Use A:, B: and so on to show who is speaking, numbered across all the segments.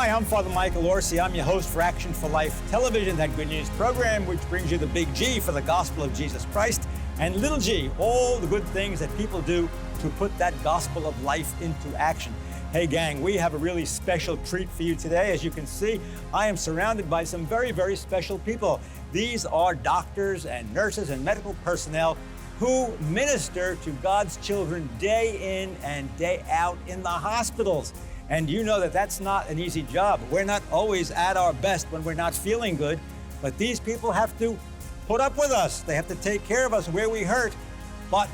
A: Hi, I'm Father Michael Orsi. I'm your host for Action for Life Television, that good news program which brings you the big G for the gospel of Jesus Christ, and little g, all the good things that people do to put that gospel of life into action. Hey gang, we have a really special treat for you today. As you can see, I am surrounded by some very, very special people. These are doctors and nurses and medical personnel who minister to God's children day in and day out in the hospitals. And you know that that's not an easy job. We're not always at our best when we're not feeling good, but these people have to put up with us. They have to take care of us where we hurt, but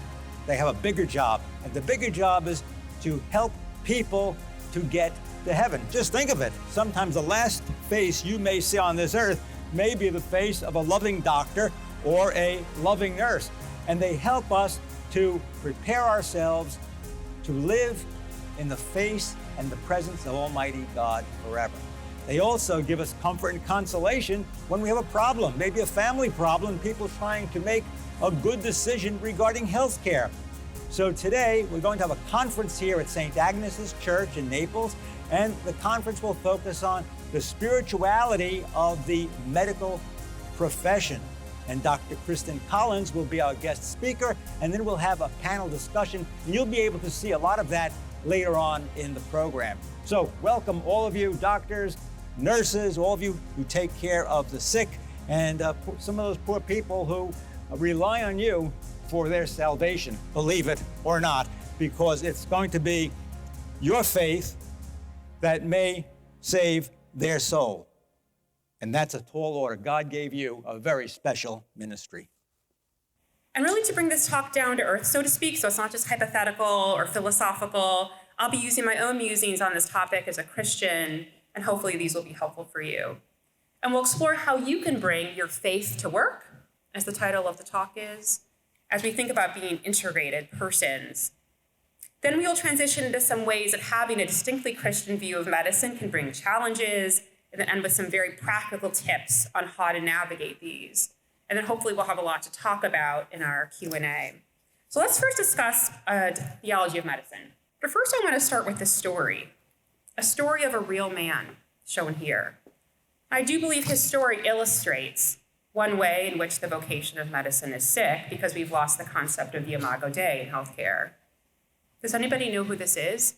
A: they have a bigger job. And the bigger job is to help people to get to heaven. Just think of it. Sometimes the last face you may see on this earth may be the face of a loving doctor or a loving nurse. And they help us to prepare ourselves to live in the face and the presence of Almighty God forever. They also give us comfort and consolation when we have a problem, maybe a family problem, people trying to make a good decision regarding health care. So today, we're going to have a conference here at St. Agnes' Church in Naples, and the conference will focus on the spirituality of the medical profession. And Dr. Kristen Collins will be our guest speaker, and then we'll have a panel discussion, and you'll be able to see a lot of that later on in the program. So welcome all of you, doctors, nurses, all of you who take care of the sick, and some of those poor people who rely on you for their salvation, believe it or not, because it's going to be your faith that may save their soul. And that's a tall order. God gave you a very special ministry.
B: And really to bring this talk down to earth, so to speak, so it's not just hypothetical or philosophical, I'll be using my own musings on this topic as a Christian, and hopefully these will be helpful for you. And we'll explore how you can bring your faith to work, as the title of the talk is, as we think about being integrated persons. Then we will transition into some ways that having a distinctly Christian view of medicine can bring challenges, and then end with some very practical tips on how to navigate these. And then hopefully we'll have a lot to talk about in our Q&A. So let's first discuss theology of medicine. But first I want to start with this story, a story of a real man shown here. I do believe his story illustrates one way in which the vocation of medicine is sick, because we've lost the concept of the Imago Dei in healthcare. Does anybody know who this is?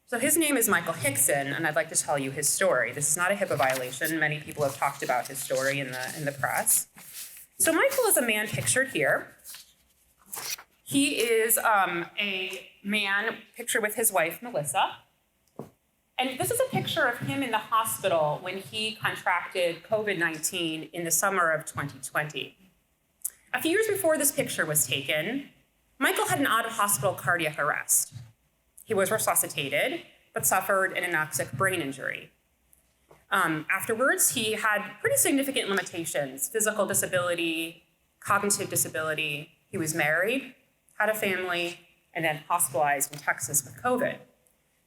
B: So his name is Michael Hickson, and I'd like to tell you his story. This is not a HIPAA violation. Many people have talked about his story in the press. So Michael is a man pictured here. He is a man pictured with his wife, Melissa. And this is a picture of him in the hospital when he contracted COVID-19 in the summer of 2020. A few years before this picture was taken, Michael had an out-of-hospital cardiac arrest. He was resuscitated, but suffered an anoxic brain injury. Afterwards, he had pretty significant limitations: physical disability, cognitive disability. He was married, had a family, and then hospitalized in Texas with COVID.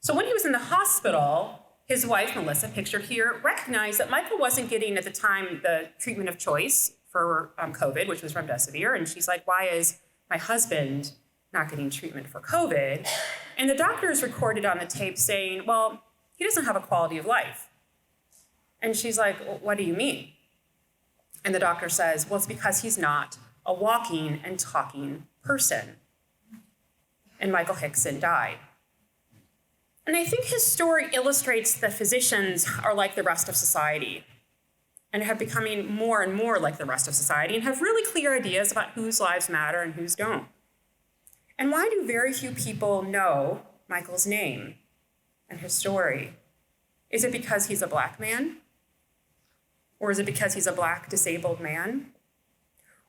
B: So when he was in the hospital, his wife, Melissa, pictured here, recognized that Michael wasn't getting at the time the treatment of choice for COVID, which was remdesivir. And she's like, why is my husband not getting treatment for COVID? And the doctors recorded on the tape saying, well, he doesn't have a quality of life. And she's like, well, what do you mean? And the doctor says, well, it's because he's not a walking and talking person. And Michael Hickson died. And I think his story illustrates that physicians are like the rest of society and are becoming more and more like the rest of society and have really clear ideas about whose lives matter and whose don't. And why do very few people know Michael's name and his story? Is it because he's a Black man? Or is it because he's a Black disabled man?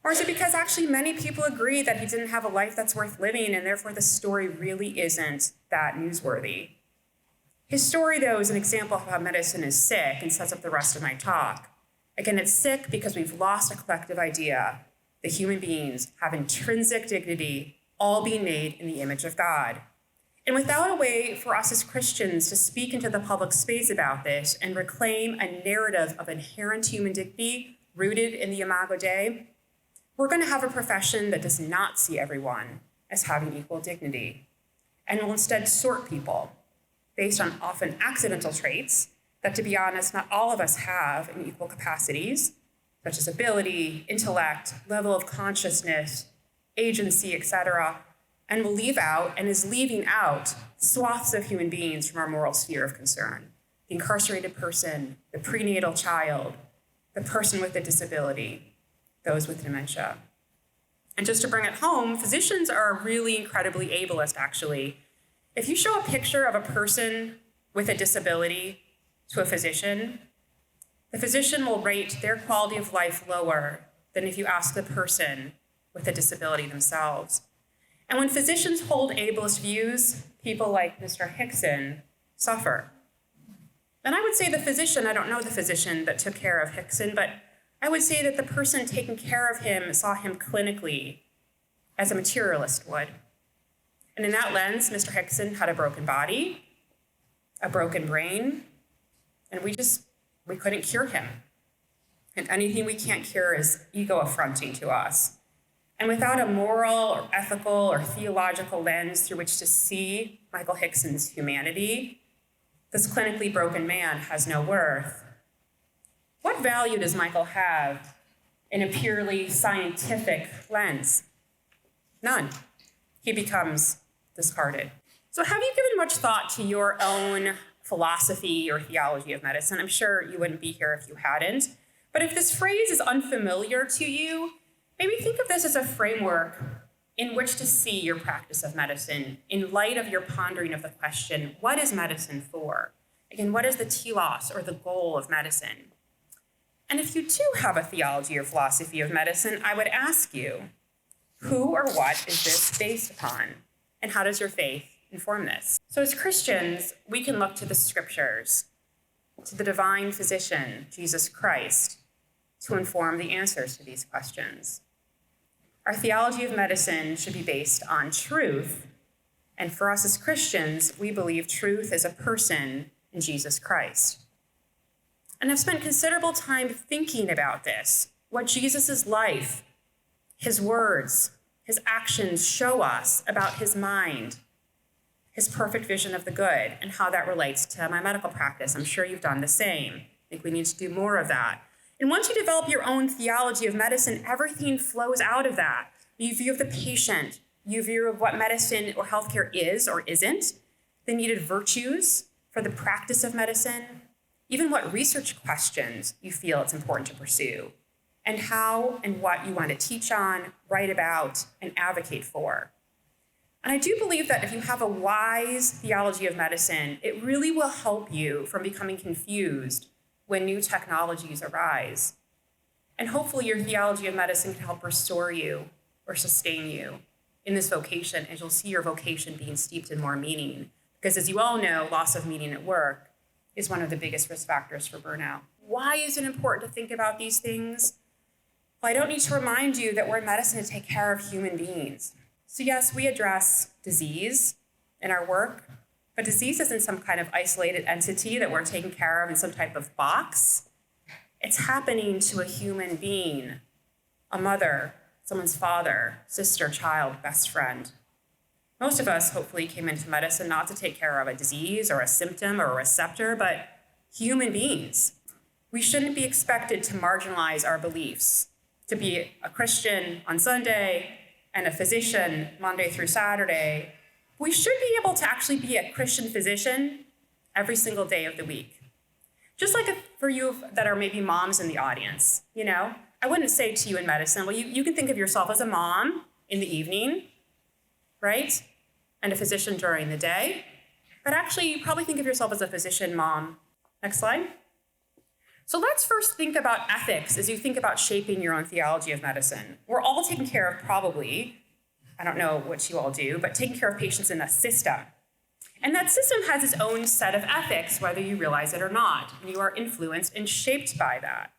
B: Or is it because actually many people agree that he didn't have a life that's worth living, and therefore the story really isn't that newsworthy? His story, though, is an example of how medicine is sick and sets up the rest of my talk. Again, it's sick because we've lost a collective idea that human beings have intrinsic dignity, all being made in the image of God. And without a way for us as Christians to speak into the public space about this and reclaim a narrative of inherent human dignity rooted in the Imago Dei, we're going to have a profession that does not see everyone as having equal dignity. and will instead sort people based on often accidental traits that, to be honest, not all of us have in equal capacities, such as ability, intellect, level of consciousness, agency, etc., and will leave out and is leaving out swaths of human beings from our moral sphere of concern. The incarcerated person, the prenatal child, the person with a disability, those with dementia. And just to bring it home, physicians are really incredibly ableist, actually. If you show a picture of a person with a disability to a physician, the physician will rate their quality of life lower than if you ask the person with a disability themselves. And when physicians hold ableist views, people like Mr. Hickson suffer. And I would say the physician, I don't know the physician that took care of Hickson, but I would say that the person taking care of him saw him clinically as a materialist would. And in that lens, Mr. Hickson had a broken body, a broken brain, and we couldn't cure him. And anything we can't cure is ego affronting to us. And without a moral or ethical or theological lens through which to see Michael Hickson's humanity, this clinically broken man has no worth. What value does Michael have in a purely scientific lens? None. He becomes discarded. So have you given much thought to your own philosophy or theology of medicine? I'm sure you wouldn't be here if you hadn't. But if this phrase is unfamiliar to you, maybe think of this as a framework in which to see your practice of medicine in light of your pondering of the question, what is medicine for? Again, what is the telos or the goal of medicine? And if you do have a theology or philosophy of medicine, I would ask you, who or what is this based upon? And how does your faith inform this? So as Christians, we can look to the scriptures, to the divine physician, Jesus Christ, to inform the answers to these questions. Our theology of medicine should be based on truth. And for us as Christians, we believe truth is a person in Jesus Christ. And I've spent considerable time thinking about this, what Jesus' life, his words, his actions show us about his mind, his perfect vision of the good, and how that relates to my medical practice. I'm sure you've done the same. I think we need to do more of that. And once you develop your own theology of medicine, everything flows out of that. You view of the patient, you view of what medicine or healthcare is or isn't, the needed virtues for the practice of medicine, even what research questions you feel it's important to pursue, and how and what you want to teach on, write about, and advocate for. And I do believe that if you have a wise theology of medicine, it really will help you from becoming confused when new technologies arise. And hopefully your theology of medicine can help restore you or sustain you in this vocation, as you'll see your vocation being steeped in more meaning. Because as you all know, loss of meaning at work is one of the biggest risk factors for burnout. Why is it important to think about these things? Well, I don't need to remind you that we're in medicine to take care of human beings. So yes, we address disease in our work, but disease isn't some kind of isolated entity that we're taking care of in some type of box. It's happening to a human being, a mother, someone's father, sister, child, best friend. Most of us hopefully came into medicine not to take care of a disease or a symptom or a receptor, but human beings. We shouldn't be expected to marginalize our beliefs, to be a Christian on Sunday and a physician Monday through Saturday. We should be able to actually be a Christian physician every single day of the week. Just like for you that are maybe moms in the audience, I wouldn't say to you in medicine, well, you can think of yourself as a mom in the evening, right? And a physician during the day. But actually, you probably think of yourself as a physician mom. Next slide. So let's first think about ethics as you think about shaping your own theology of medicine. We're all taking care of probably, I don't know what you all do, but taking care of patients in a system. And that system has its own set of ethics, whether you realize it or not. And you are influenced and shaped by that.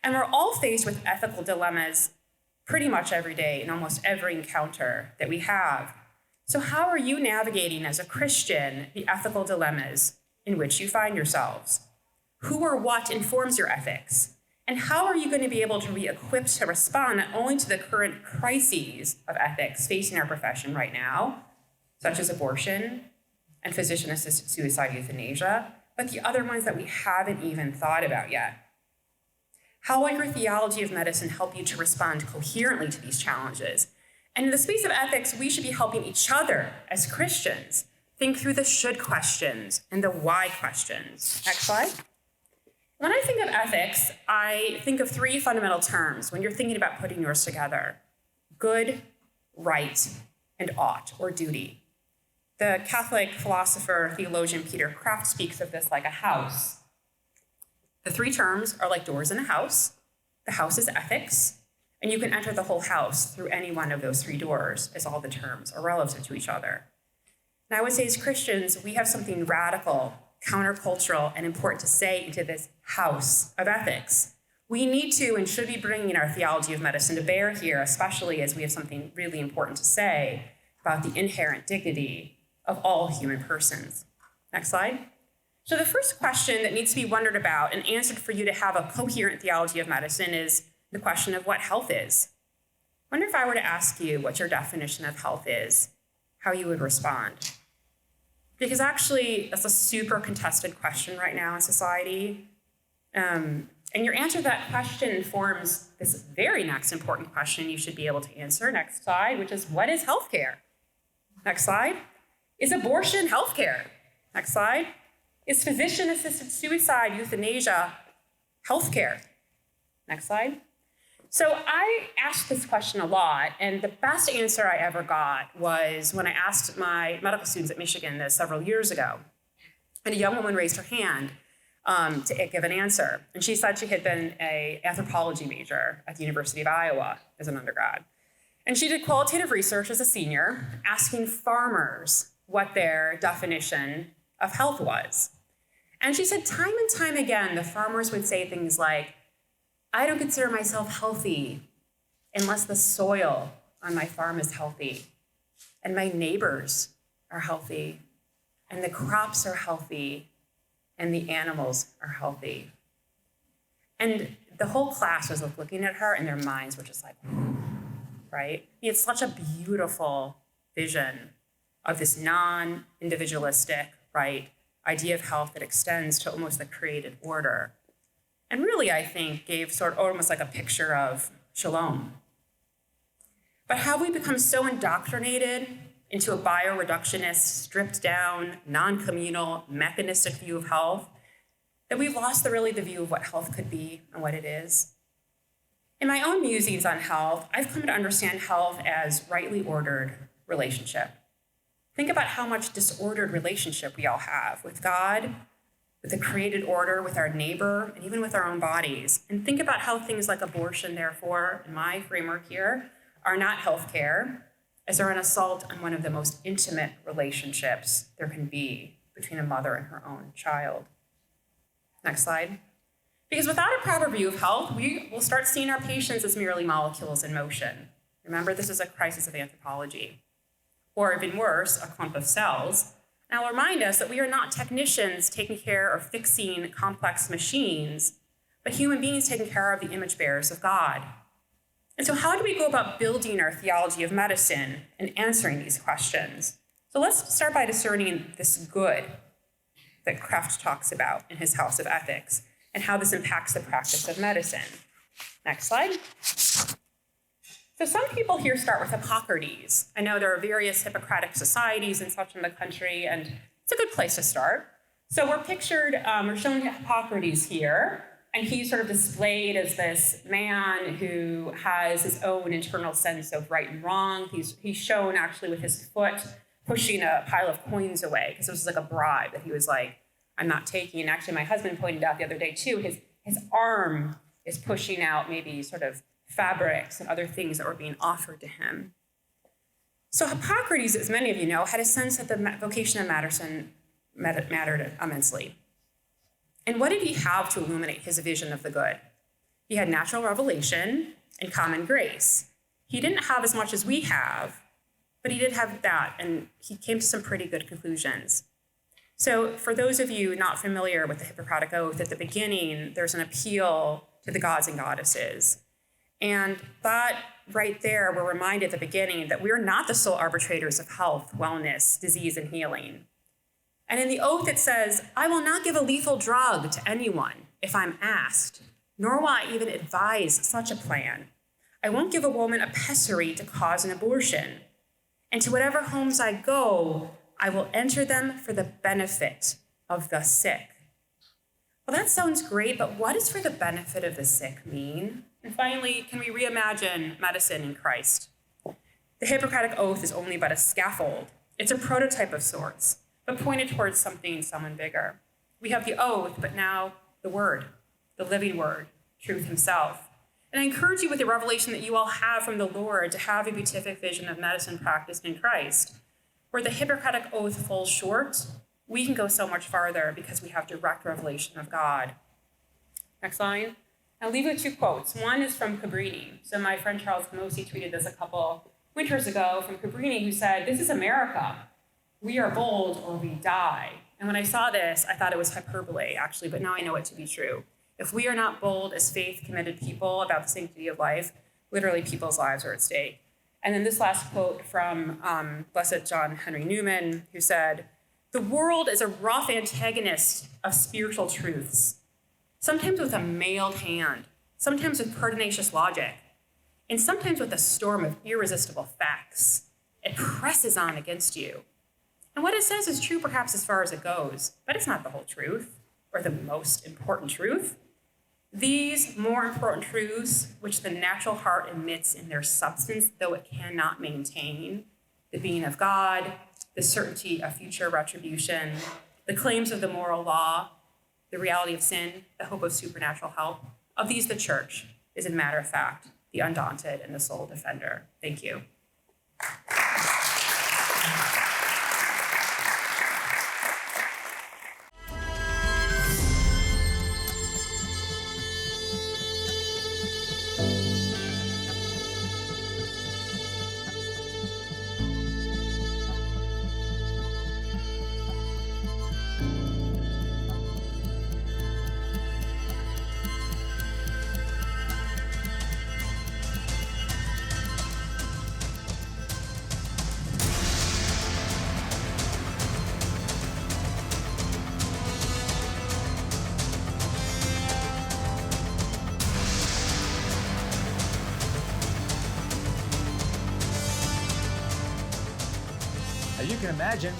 B: And we're all faced with ethical dilemmas pretty much every day in almost every encounter that we have. So how are you navigating as a Christian the ethical dilemmas in which you find yourselves? Who or what informs your ethics? And how are you going to be able to be equipped to respond not only to the current crises of ethics facing our profession right now, such as abortion and physician-assisted suicide euthanasia, but the other ones that we haven't even thought about yet. How will your theology of medicine help you to respond coherently to these challenges? And in the space of ethics, we should be helping each other as Christians think through the should questions and the why questions. Next slide. When I think of ethics, I think of three fundamental terms when you're thinking about putting yours together: good, right, and ought, or duty. The Catholic philosopher, theologian Peter Kraft speaks of this like a house. The three terms are like doors in a house. The house is ethics, and you can enter the whole house through any one of those three doors, as all the terms are relative to each other. And I would say as Christians, we have something radical, countercultural, and important to say into this house of ethics. We need to and should be bringing our theology of medicine to bear here, especially as we have something really important to say about the inherent dignity of all human persons. Next slide. So the first question that needs to be wondered about and answered for you to have a coherent theology of medicine is the question of what health is. I wonder if I were to ask you what your definition of health is, how you would respond. Because actually, that's a super contested question right now in society. And your answer to that question informs this very next important question you should be able to answer. Next slide, which is, what is healthcare? Next slide. Is abortion healthcare? Next slide. Is physician-assisted suicide, euthanasia, healthcare? Next slide. So I asked this question a lot, and the best answer I ever got was when I asked my medical students at Michigan this several years ago. And a young woman raised her hand to give an answer. And she said she had been an anthropology major at the University of Iowa as an undergrad. And she did qualitative research as a senior, asking farmers what their definition of health was. And she said time and time again, the farmers would say things like, I don't consider myself healthy unless the soil on my farm is healthy, and my neighbors are healthy, and the crops are healthy, and the animals are healthy. And the whole class was looking at her, and their minds were just like, right? It's such a beautiful vision of this non-individualistic, right, idea of health that extends to almost the created order. And really, I think, gave sort of almost like a picture of shalom. But have we become so indoctrinated into a bioreductionist, stripped down, non-communal, mechanistic view of health that we've lost the view of what health could be and what it is? In my own musings on health, I've come to understand health as rightly ordered relationship. Think about how much disordered relationship we all have with God, with the created order, with our neighbor, and even with our own bodies. And think about how things like abortion, therefore, in my framework here, are not healthcare, as they're an assault on one of the most intimate relationships there can be between a mother and her own child. Next slide. Because without a proper view of health, we will start seeing our patients as merely molecules in motion. Remember, this is a crisis of anthropology. Or even worse, a clump of cells. And I'll remind us that we are not technicians taking care or fixing complex machines, but human beings taking care of the image bearers of God. And so how do we go about building our theology of medicine and answering these questions? So let's start by discerning this good that Kraft talks about in his House of Ethics and how this impacts the practice of medicine. Next slide. So some people here start with Hippocrates. I know there are various Hippocratic societies and such in the country, and it's a good place to start. So we're showing Hippocrates here, and he's sort of displayed as this man who has his own internal sense of right and wrong. He's shown actually with his foot pushing a pile of coins away, because it was like a bribe that he was like, I'm not taking. And actually my husband pointed out the other day too, his arm is pushing out maybe sort of fabrics and other things that were being offered to him. So Hippocrates, as many of you know, had a sense that the vocation of medicine mattered immensely. And what did he have to illuminate his vision of the good? He had natural revelation and common grace. He didn't have as much as we have, but he did have that, and he came to some pretty good conclusions. So for those of you not familiar with the Hippocratic Oath, at the beginning, there's an appeal to the gods and goddesses. And that right there, we're reminded at the beginning that we're not the sole arbitrators of health, wellness, disease, and healing. And in the oath, it says, I will not give a lethal drug to anyone if I'm asked, nor will I even advise such a plan. I won't give a woman a pessary to cause an abortion. And to whatever homes I go, I will enter them for the benefit of the sick. Well, that sounds great, but what does for the benefit of the sick mean? And finally, can we reimagine medicine in Christ? The Hippocratic Oath is only but a scaffold. It's a prototype of sorts, but pointed towards someone bigger. We have the oath, but now the word, the living word, truth himself. And I encourage you with the revelation that you all have from the Lord to have a beatific vision of medicine practiced in Christ. Where the Hippocratic Oath falls short, we can go so much farther because we have direct revelation of God. Next line. I'll leave you with 2 quotes. One is from Cabrini. So my friend Charles Camosi tweeted this a couple winters ago from Cabrini, who said, this is America. We are bold or we die. And when I saw this, I thought it was hyperbole, actually, but now I know it to be true. If we are not bold as faith-committed people about the sanctity of life, literally people's lives are at stake. And then this last quote from Blessed John Henry Newman, who said, the world is a rough antagonist of spiritual truths, sometimes with a mailed hand, sometimes with pertinacious logic, and sometimes with a storm of irresistible facts. It presses on against you. And what it says is true perhaps as far as it goes, but it's not the whole truth, or the most important truth. These more important truths, which the natural heart emits in their substance, though it cannot maintain, the being of God, the certainty of future retribution, the claims of the moral law, the reality of sin, the hope of supernatural help. Of these, the church is, in matter of fact, the undaunted and the sole defender. Thank you.
A: As you can imagine,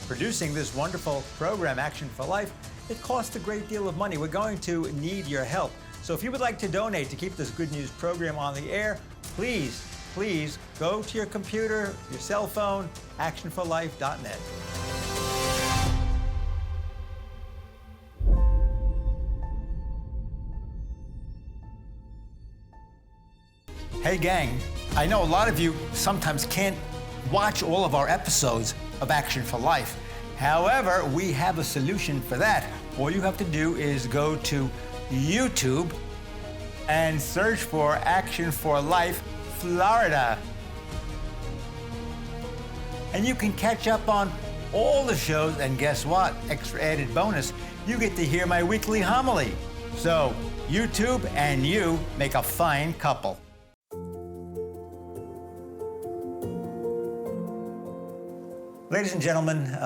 A: producing this wonderful program, Action for Life, it costs a great deal of money. We're going to need your help. So if you would like to donate to keep this good news program on the air, please go to your computer, your cell phone, actionforlife.net. Hey gang, I know a lot of you sometimes can't watch all of our episodes of Action for Life. However, we have a solution for that. All you have to do is go to YouTube and search for Action for Life Florida. And you can catch up on all the shows, and guess what? Extra added bonus, you get to hear my weekly homily. So, YouTube and you make a fine couple. Ladies and gentlemen,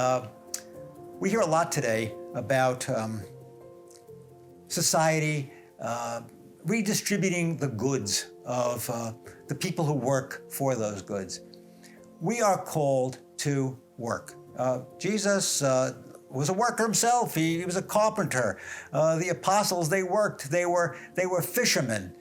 A: we hear a lot today about society redistributing the goods of the people who work for those goods. We are called to work. Jesus was a worker himself. He was a carpenter. The apostles, they worked. They were fishermen.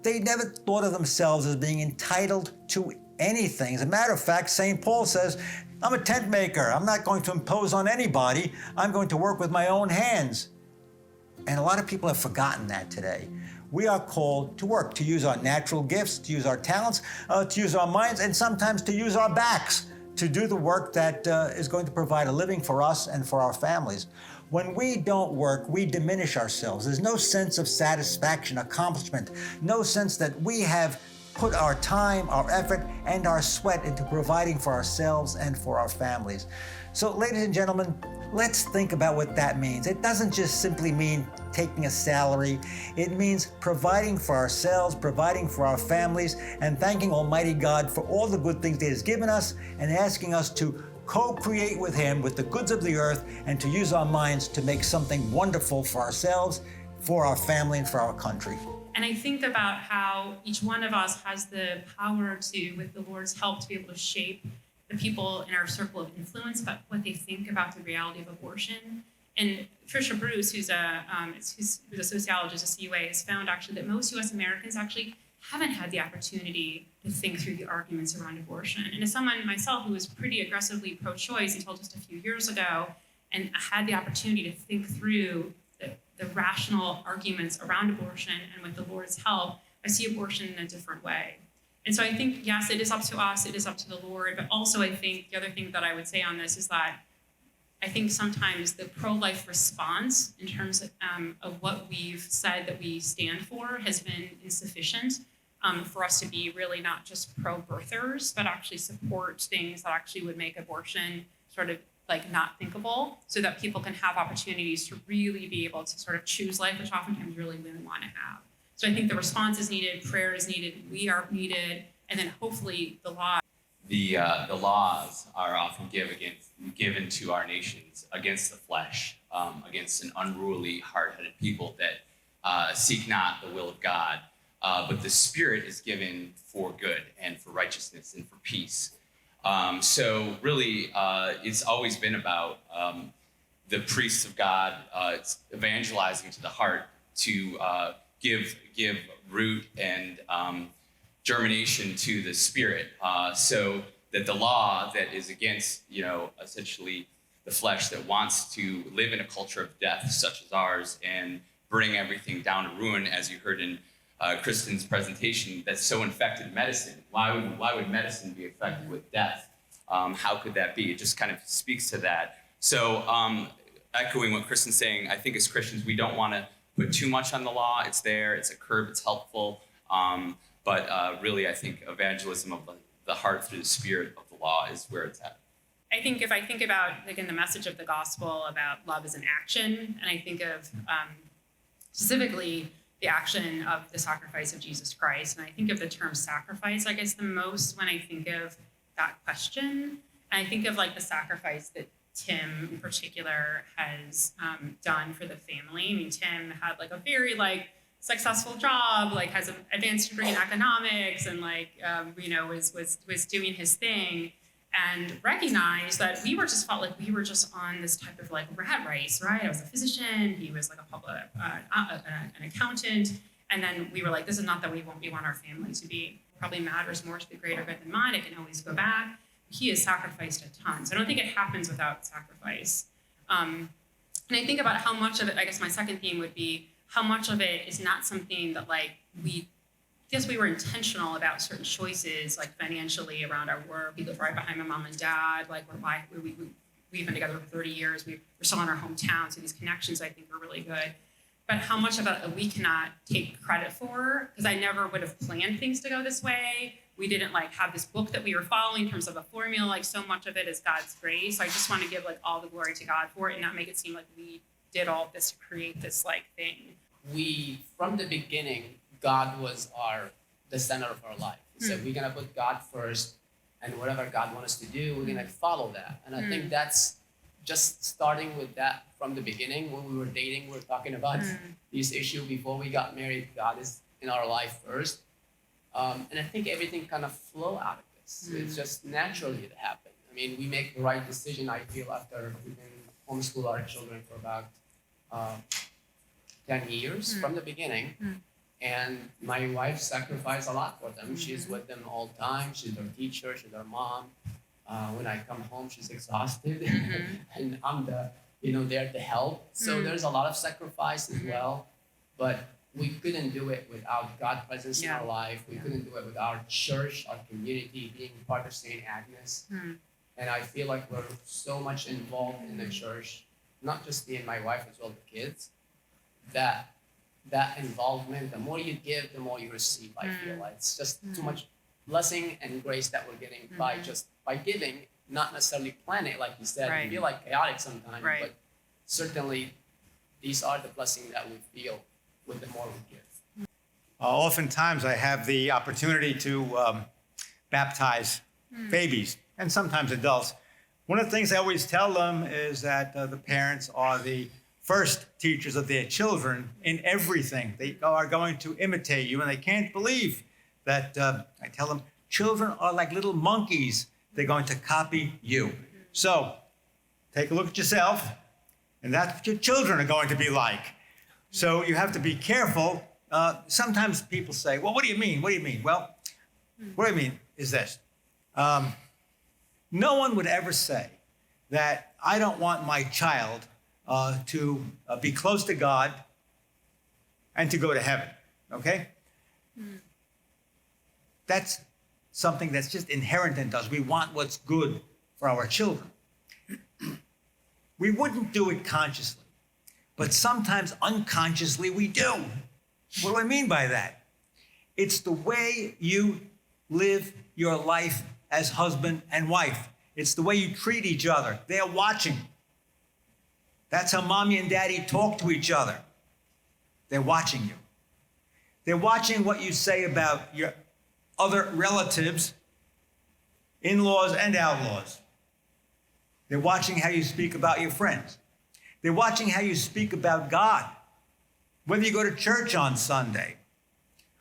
A: They never thought of themselves as being entitled to anything. As a matter of fact, St. Paul says, I'm a tent maker. I'm not going to impose on anybody. I'm going to work with my own hands. And a lot of people have forgotten that today. We are called to work, to use our natural gifts, to use our talents, to use our minds, and sometimes to use our backs to do the work that is going to provide a living for us and for our families. When we don't work, we diminish ourselves. There's no sense of satisfaction, accomplishment, no sense that we have put our time, our effort, and our sweat into providing for ourselves and for our families. So, ladies and gentlemen, let's think about what that means. It doesn't just simply mean taking a salary. It means providing for ourselves, providing for our families, and thanking Almighty God for all the good things He has given us, and asking us to co-create with Him with the goods of the earth, and to use our minds to make something wonderful for ourselves, for our family, and for our country.
B: And I think about how each one of us has the power to, with the Lord's help, to be able to shape the people in our circle of influence about what they think about the reality of abortion. And Tricia Bruce, who's a sociologist at CUA, has found actually that most U.S. Americans actually haven't had the opportunity to think through the arguments around abortion. And as someone myself who was pretty aggressively pro-choice until just a few years ago, and had the opportunity to think through the rational arguments around abortion, and with the Lord's help, I see abortion in a different way. And so I think, yes, it is up to us, it is up to the Lord, but also I think the other thing that I would say on this is that I think sometimes the pro-life response in terms of what we've said that we stand for has been insufficient for us to be really not just pro-birthers, but actually support things that actually would make abortion sort of like not thinkable, so that people can have opportunities to really be able to sort of choose life, which oftentimes really women want to have. So I think the response is needed, prayer is needed, we are needed, and then hopefully the law.
C: The laws are often given to our nations against the flesh, against an unruly, hard-headed people that seek not the will of God. But the Spirit is given for good and for righteousness and for peace. So really, it's always been about the priests of God evangelizing to the heart to give root and germination to the Spirit, so that the law that is against, essentially the flesh that wants to live in a culture of death such as ours and bring everything down to ruin, as you heard in Kristen's presentation, that's so infected medicine. Why would medicine be affected with death? How could that be? It just kind of speaks to that. So echoing what Kristen's saying, I think as Christians, we don't want to put too much on the law. It's there, it's a curb, it's helpful. But really, I think evangelism of the heart through the Spirit of the law is where it's at.
B: I think if I think about, again, the message of the gospel about love as an action, and I think of specifically the action of the sacrifice of Jesus Christ, and I think of the term sacrifice, I guess, the most when I think of that question. And I think of like the sacrifice that Tim in particular has done for the family. I mean, Tim had like a very successful job, has an advanced degree in economics, and was doing his thing, and recognized that we were just felt like we were just on this type of rat race, right? I was a physician, he was an accountant, and then we were like, this is not that we want our family to be. Probably matters more to the greater good than mine. I can always go back. He has sacrificed a ton, so I don't think it happens without sacrifice. And I think about how much of it. I guess my second theme would be how much of it is not something that we were intentional about certain choices, financially around our work. We live right behind my mom and dad. We've been together for 30 years. We're still in our hometown, so these connections I think are really good. But how much of it we cannot take credit for, because I never would have planned things to go this way. We didn't have this book that we were following in terms of a formula. So much of it is God's grace. So I just want to give all the glory to God for it and not make it seem like we did all this to create this thing.
D: We, from the beginning, God was the center of our life. We said we're gonna put God first, and whatever God wants us to do, we're gonna follow that. And I think that's just starting with that from the beginning. When we were dating, we were talking about this issue before we got married. God is in our life first. And I think everything kind of flow out of this. It's just naturally it happened. I mean, we make the right decision, I feel, after we've been homeschool our children for about 10 years from the beginning. And my wife sacrificed a lot for them. She's with them all the time. She's their teacher, she's their mom. When I come home, she's exhausted. And I'm there to help. So there's a lot of sacrifice as well. But we couldn't do it without God's presence in our life. We couldn't do it without our church, our community, being part of St. Agnes. And I feel like we're so much involved in the church, not just me and my wife, as well as the kids, that involvement, the more you give, the more you receive, I feel like. It's just too much blessing and grace that we're getting by giving not necessarily plan it, like you said. It
B: Right.
D: can be like chaotic sometimes,
B: Right.
D: but certainly these are the blessings that we feel with the more we give.
A: Oftentimes I have the opportunity to baptize babies and sometimes adults. One of the things I always tell them is that the parents are the first teachers of their children in everything. They are going to imitate you, and they can't believe that I tell them children are like little monkeys. They're going to copy you. So take a look at yourself, and that's what your children are going to be like. So you have to be careful. Sometimes people say, well, what do you mean? What do you mean? Well, what I mean is this. No one would ever say that I don't want my child to be close to God and to go to heaven, okay? That's something that's just inherent in us. We want what's good for our children. We wouldn't do it consciously, but sometimes unconsciously we do. What do I mean by that? It's the way you live your life as husband and wife. It's the way you treat each other. They're watching. That's how mommy and daddy talk to each other. They're watching you. They're watching what you say about your other relatives, in-laws and outlaws. They're watching how you speak about your friends. They're watching how you speak about God. Whether you go to church on Sunday,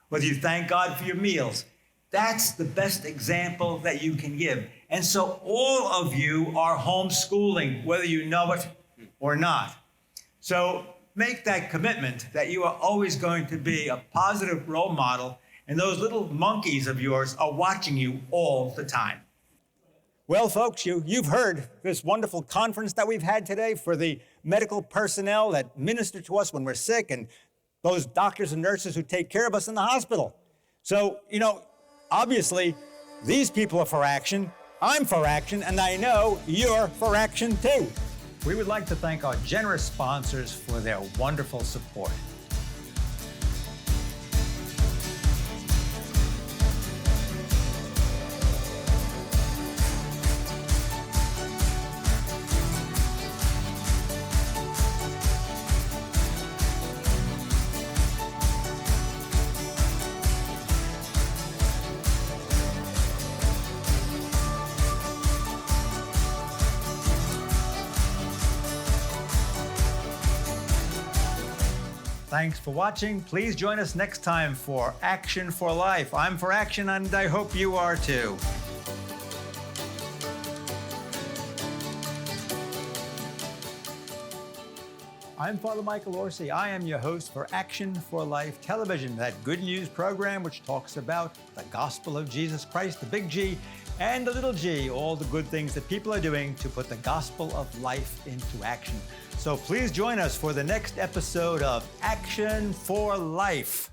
A: whether you thank God for your meals, that's the best example that you can give. And so all of you are homeschooling, whether you know it or not. So make that commitment that you are always going to be a positive role model, and those little monkeys of yours are watching you all the time. Well, folks, you've heard this wonderful conference that we've had today for the medical personnel that minister to us when we're sick, and those doctors and nurses who take care of us in the hospital. So, obviously, these people are for action. I'm for action, and I know you're for action too. We would like to thank our generous sponsors for their wonderful support. Thanks for watching. Please join us next time for Action for Life. I'm for action, and I hope you are too. I'm Father Michael Orsi. I am your host for Action for Life Television, that good news program which talks about the gospel of Jesus Christ, the big G, and the little g, all the good things that people are doing to put the gospel of life into action. So please join us for the next episode of Action for Life.